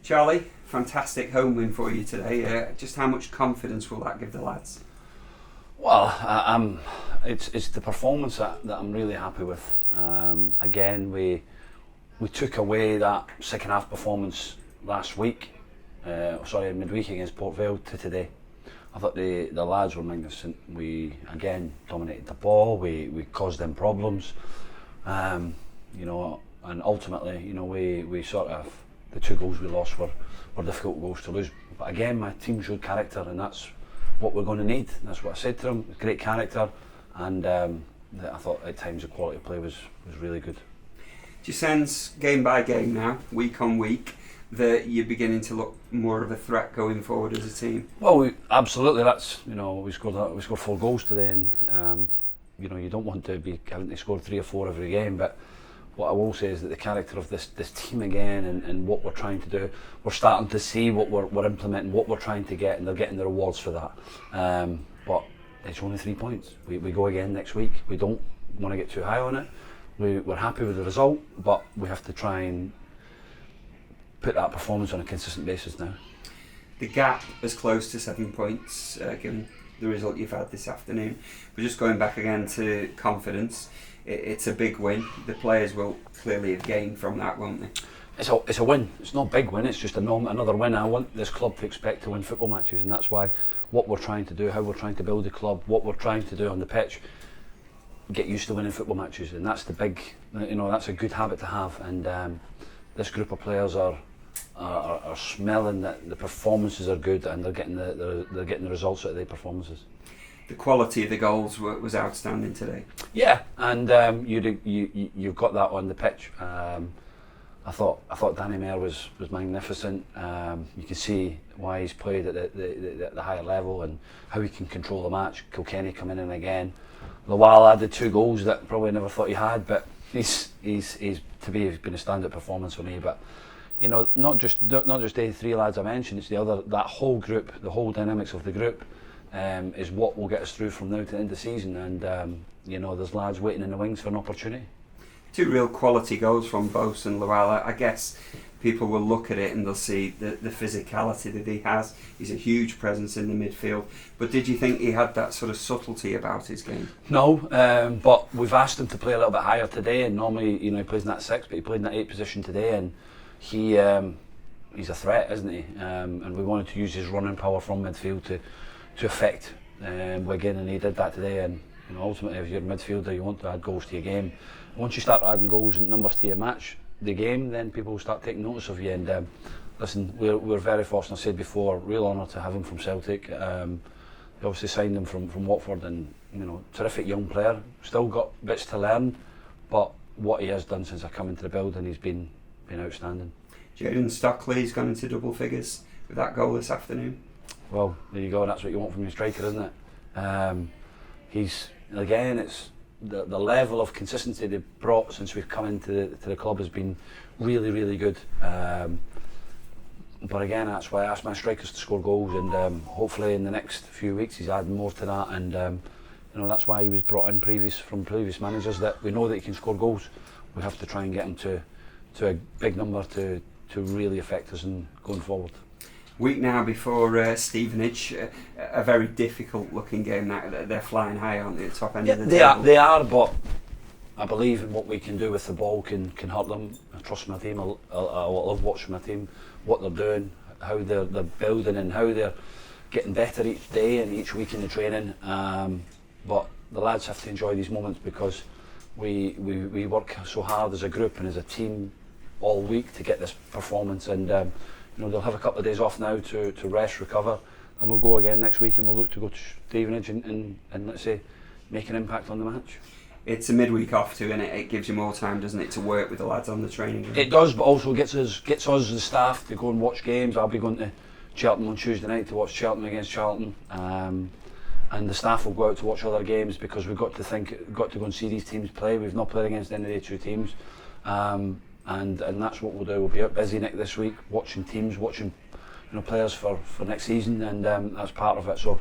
Charlie, fantastic home win for you today. Just how much confidence will that give the lads? Well, it's the performance that I'm really happy with. Again, we took away that second half performance last week, midweek against Port Vale to today. I thought the lads were magnificent. We again dominated the ball. We caused them problems, and ultimately, we sort of, the 2 goals we lost were difficult goals to lose. But again, my team showed character, and that's what we're going to need. That's what I said to them. Great character, and I thought at times the quality of play was really good. Do you sense game by game now, week on week, that you're beginning to look more of a threat going forward as a team? Well, absolutely. That's we scored 4 goals today, and you don't want to be having to score 3 or 4 every game. But what I will say is that the character of this team again, and what we're trying to do, we're starting to see what we're implementing, what we're trying to get, and they're getting the rewards for that. But it's only 3 points. We go again next week. We don't want to get too high on it. We're happy with the result, but we have to try and put that performance on a consistent basis now. The gap is close to 7 points, given the result you've had this afternoon. But just going back again to confidence, it's a big win. The players will clearly have gained from that, won't they? It's a win. It's not a big win. It's just another win. I want this club to expect to win football matches, and that's why what we're trying to do, how we're trying to build the club, what we're trying to do on the pitch, get used to winning football matches, and that's the big. That's a good habit to have. And this group of players are smelling that the performances are good, and they're getting the results out of their performances. The quality of the goals was outstanding today. Yeah, and you've got that on the pitch. I thought Danny Mayer was magnificent. You can see why he's played at the higher level and how he can control the match. Kilkenny coming in again. Lawal added 2 goals that probably never thought he had, but he's been a standout performance for me. But not just the 3 lads I mentioned. It's that whole group, the whole dynamics of the group. Is what will get us through from now to the end of the season, and there's lads waiting in the wings for an opportunity. 2 real quality goals from Bose and Lawal. I guess people will look at it and they'll see the physicality that he has. He's a huge presence in the midfield. But did you think he had that sort of subtlety about his game? No, but we've asked him to play a little bit higher today, and normally he plays in that 6, but he played in that 8 position today, and he's a threat, isn't he? And we wanted to use his running power from midfield to affect Wigan, and he did that today. And ultimately, if you're a midfielder, you want to add goals to your game. Once you start adding goals and numbers to your match, the game, then people will start taking notice of you. And listen, we're very fortunate. I said before, real honour to have him from Celtic. They obviously signed him from Watford, and terrific young player. Still got bits to learn, but what he has done since I come into the building, he's been outstanding. Jayden Stockley's gone into double figures with that goal this afternoon. Well, there you go. That's what you want from your striker, isn't it? He's again. It's the level of consistency they've brought since we've come into the club has been really, really good. But again, that's why I asked my strikers to score goals, and hopefully in the next few weeks he's adding more to that. And that's why he was brought in from previous managers. That we know that he can score goals. We have to try and get him to a big number to really affect us and going forward. Week now before Stevenage, a very difficult looking game. They're flying high, aren't they, at the top end of the table? They are, but I believe in what we can do with the ball can hurt them. I trust my team. I love watching my team, what they're doing, how they're building, and how they're getting better each day and each week in the training. But the lads have to enjoy these moments, because we work so hard as a group and as a team all week to get this performance, and they'll have a couple of days off now to rest, recover, and we'll go again next week, and we'll look to go to Stevenage and let's say make an impact on the match. It's a midweek off too, and it gives you more time, doesn't it, to work with the lads on the training ground? It does, but also gets us the staff to go and watch games. I'll be going to Cheltenham on Tuesday night to watch Cheltenham against Charlton, and the staff will go out to watch other games, because we've got to go and see these teams play. We've not played against any of the 2 teams. And that's what we'll do. We'll be out busy this week, watching teams, watching players for next season, and that's part of it. So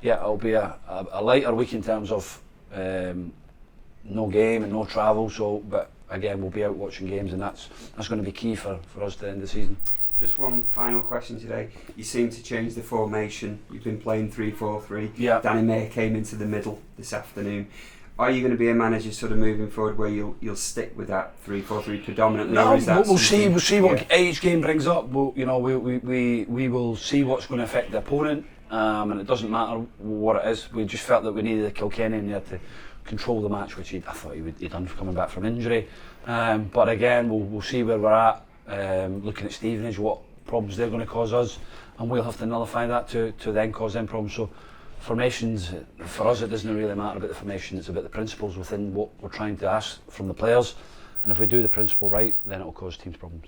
yeah, it'll be a lighter week in terms of no game and no travel. So, but again, we'll be out watching games, and that's going to be key for us to end the season. Just one final question today. You seem to change the formation. You've been playing 3-4-3. Yeah. Danny May came into the middle this afternoon. Are you going to be a manager sort of moving forward where you'll stick with that 3-4-3 predominantly? No, or is that we'll see what each game brings up. We will see what's going to affect the opponent, and it doesn't matter what it is. We just felt that we needed a Kilkenny in there to control the match, which I thought he'd done coming back from injury. But again, we'll see where we're at. Looking at Stevenage, what problems they're going to cause us, and we'll have to nullify that to then cause them problems. So formations, for us, it doesn't really matter about the formation, it's about the principles within what we're trying to ask from the players, and if we do the principle right, then it will cause teams problems.